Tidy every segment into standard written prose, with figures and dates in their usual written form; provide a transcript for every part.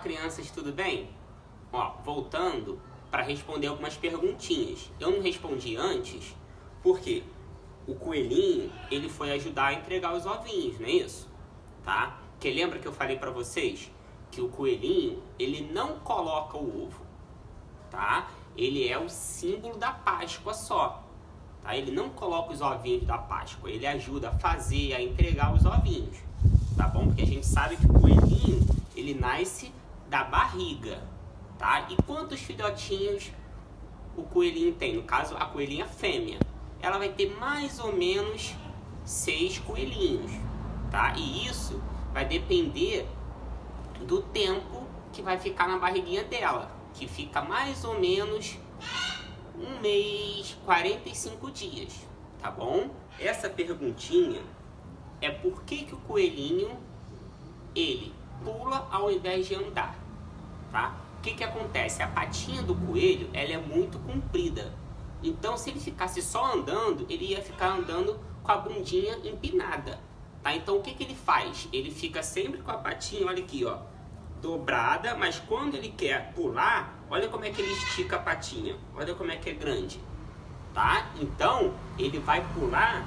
crianças, tudo bem? Ó, voltando para responder algumas perguntinhas. Eu não respondi antes porque o coelhinho, ele foi ajudar a entregar os ovinhos, não é isso? Tá? Porque lembra que eu falei para vocês que o coelhinho, ele não coloca o ovo, tá? Ele é o símbolo da Páscoa só, tá? Ele não coloca os ovinhos da Páscoa, ele ajuda a fazer, a entregar os ovinhos, tá bom? Porque a gente sabe que o coelhinho, ele nasce da barriga, tá? E quantos filhotinhos o coelhinho tem? No caso, a coelhinha fêmea. Ela vai ter mais ou menos 6 coelhinhos, tá? E isso vai depender do tempo que vai ficar na barriguinha dela, que fica mais ou menos 1 mês, 45 dias, tá bom? Essa perguntinha é por que o coelhinho, ele pula ao invés de andar, tá? O que acontece? A patinha do coelho, ela é muito comprida. Então, se ele ficasse só andando, ele ia ficar andando com a bundinha empinada, tá? Então, o que ele faz? Ele fica sempre com a patinha, olha aqui, ó, dobrada, mas quando ele quer pular, olha como é que ele estica a patinha, olha como é que é grande, tá? Então, ele vai pular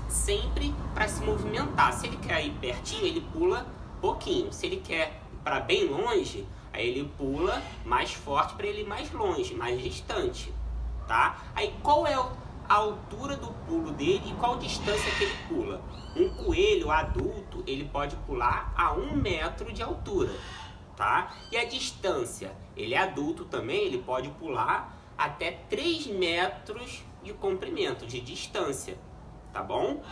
sempre para se movimentar. Se ele quer ir pertinho, ele pula pouquinho. Se ele quer ir para bem longe, aí ele pula mais forte para ele ir mais longe, mais distante, tá? Aí qual é a altura do pulo dele e qual distância que ele pula? Um coelho adulto, ele pode pular a 1 metro de altura, tá? E a distância? Ele é adulto também, ele pode pular até 3 metros de comprimento, de distância, tá bom?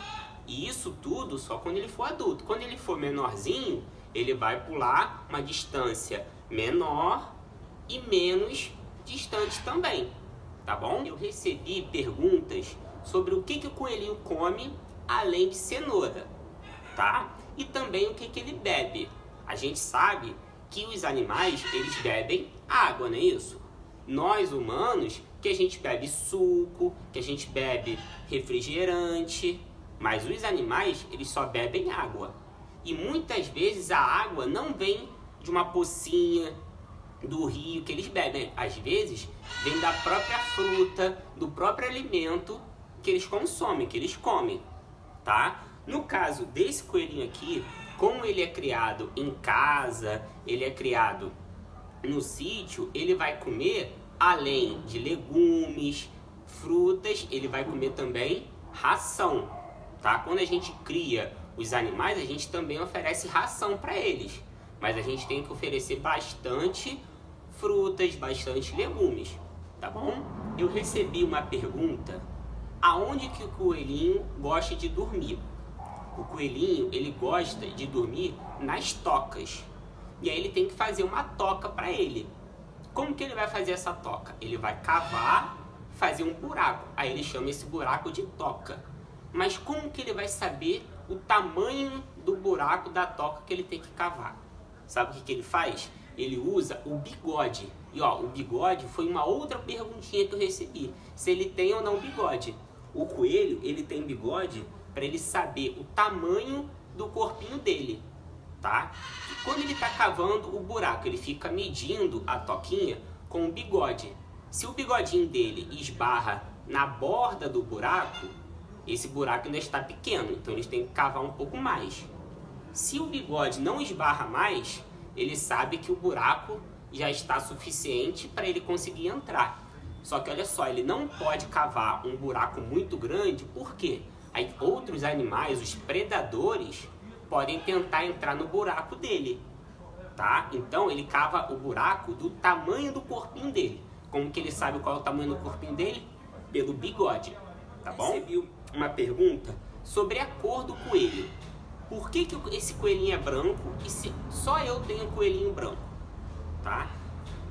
E isso tudo só quando ele for adulto. Quando ele for menorzinho, ele vai pular uma distância menor e menos distante também, tá bom? Eu recebi perguntas sobre o que o coelhinho come além de cenoura, tá? E também o que ele bebe. A gente sabe que os animais, eles bebem água, não é isso? Nós humanos, que a gente bebe suco, que a gente bebe refrigerante, mas os animais, eles só bebem água. E muitas vezes a água não vem de uma pocinha, do rio que eles bebem. Às vezes, vem da própria fruta, do próprio alimento que eles consomem, que eles comem, tá? No caso desse coelhinho aqui, como ele é criado em casa, ele é criado no sítio, ele vai comer, além de legumes, frutas, ele vai comer também ração, tá? Quando a gente cria os animais, a gente também oferece ração para eles, mas a gente tem que oferecer bastante frutas, bastante legumes, tá bom? Eu recebi uma pergunta, aonde que o coelhinho gosta de dormir? O coelhinho, ele gosta de dormir nas tocas. E aí ele tem que fazer uma toca para ele. Como que ele vai fazer essa toca? Ele vai cavar, fazer um buraco. Aí ele chama esse buraco de toca. Mas como que ele vai saber o tamanho do buraco da toca que ele tem que cavar? Sabe o que ele faz? Ele usa o bigode. E ó, o bigode foi uma outra perguntinha que eu recebi. Se ele tem ou não bigode. O coelho, ele tem bigode para ele saber o tamanho do corpinho dele, tá? E quando ele está cavando o buraco, ele fica medindo a toquinha com o bigode. Se o bigodinho dele esbarra na borda do buraco, esse buraco ainda está pequeno, então eles têm que cavar um pouco mais. Se o bigode não esbarra mais, ele sabe que o buraco já está suficiente para ele conseguir entrar. Só que olha só, ele não pode cavar um buraco muito grande, por quê? Aí outros animais, os predadores, podem tentar entrar no buraco dele, tá? Então ele cava o buraco do tamanho do corpinho dele. Como que ele sabe qual é o tamanho do corpinho dele? Pelo bigode, tá bom? Recebi uma pergunta sobre a cor do coelho. Por que esse coelhinho é branco e só eu tenho coelhinho branco, tá?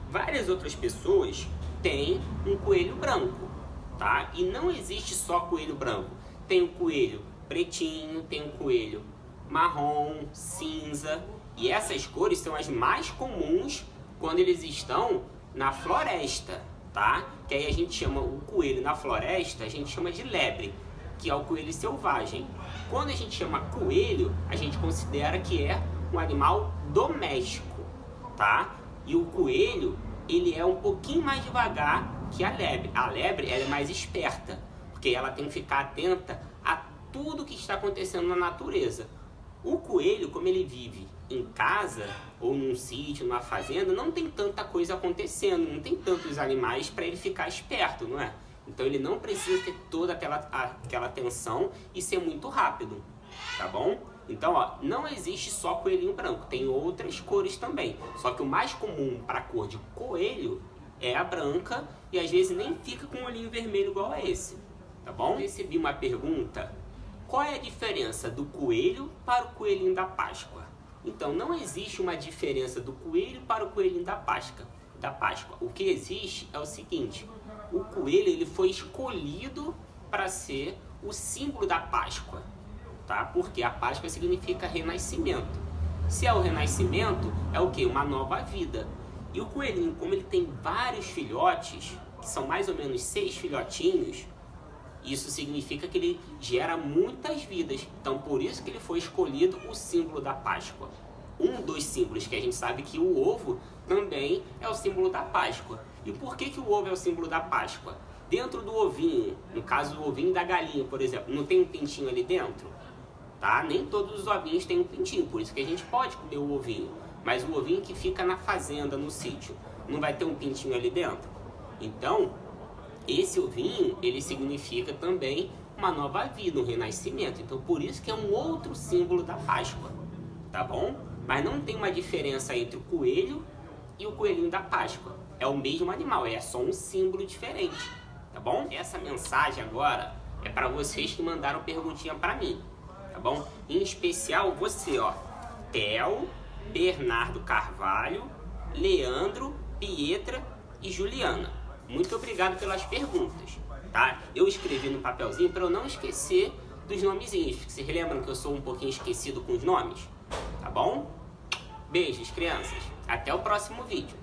Várias outras pessoas têm um coelho branco, tá? E não existe só coelho branco. Tem o coelho pretinho, tem o coelho marrom, cinza. E essas cores são as mais comuns quando eles estão na floresta, tá? Que aí a gente chama o coelho na floresta, a gente chama de lebre, que é o coelho selvagem. Quando a gente chama coelho, a gente considera que é um animal doméstico, tá? E o coelho, ele é um pouquinho mais devagar que a lebre. A lebre, ela é mais esperta, porque ela tem que ficar atenta a tudo que está acontecendo na natureza. O coelho, como ele vive em casa, ou num sítio, numa fazenda, não tem tanta coisa acontecendo, não tem tantos animais para ele ficar esperto, não é? Então ele não precisa ter toda aquela atenção e ser muito rápido, tá bom? Então, ó, não existe só coelhinho branco, tem outras cores também. Só que o mais comum para a cor de coelho é a branca e às vezes nem fica com um olhinho vermelho igual a esse, tá bom? Recebi uma pergunta: qual é a diferença do coelho para o coelhinho da Páscoa? Então, não existe uma diferença do coelho para o coelhinho da Páscoa. O que existe é o seguinte: o coelho, ele foi escolhido para ser o símbolo da Páscoa, tá? Porque a Páscoa significa renascimento. Se é o renascimento, é o quê? Uma nova vida. E o coelhinho, como ele tem vários filhotes, que são mais ou menos 6 filhotinhos, isso significa que ele gera muitas vidas. Então, por isso que ele foi escolhido o símbolo da Páscoa. Um dos símbolos que a gente sabe que o ovo também é o símbolo da Páscoa. E por que que o ovo é o símbolo da Páscoa? Dentro do ovinho, no caso do ovinho da galinha, por exemplo, não tem um pintinho ali dentro? Tá? Nem todos os ovinhos têm um pintinho, por isso que a gente pode comer o ovinho. Mas o ovinho que fica na fazenda, no sítio, não vai ter um pintinho ali dentro? Então, esse ovinho, ele significa também uma nova vida, um renascimento. Então, por isso que é um outro símbolo da Páscoa, tá bom? Mas não tem uma diferença entre o coelho e o coelhinho da Páscoa. É o mesmo animal, é só um símbolo diferente, tá bom? Essa mensagem agora é para vocês que mandaram perguntinha para mim, tá bom? Em especial você, ó, Theo, Bernardo Carvalho, Leandro, Pietra e Juliana. Muito obrigado pelas perguntas, tá? Eu escrevi no papelzinho para eu não esquecer dos nomezinhos. Vocês lembram que eu sou um pouquinho esquecido com os nomes? Tá bom? Beijos, crianças. Até o próximo vídeo.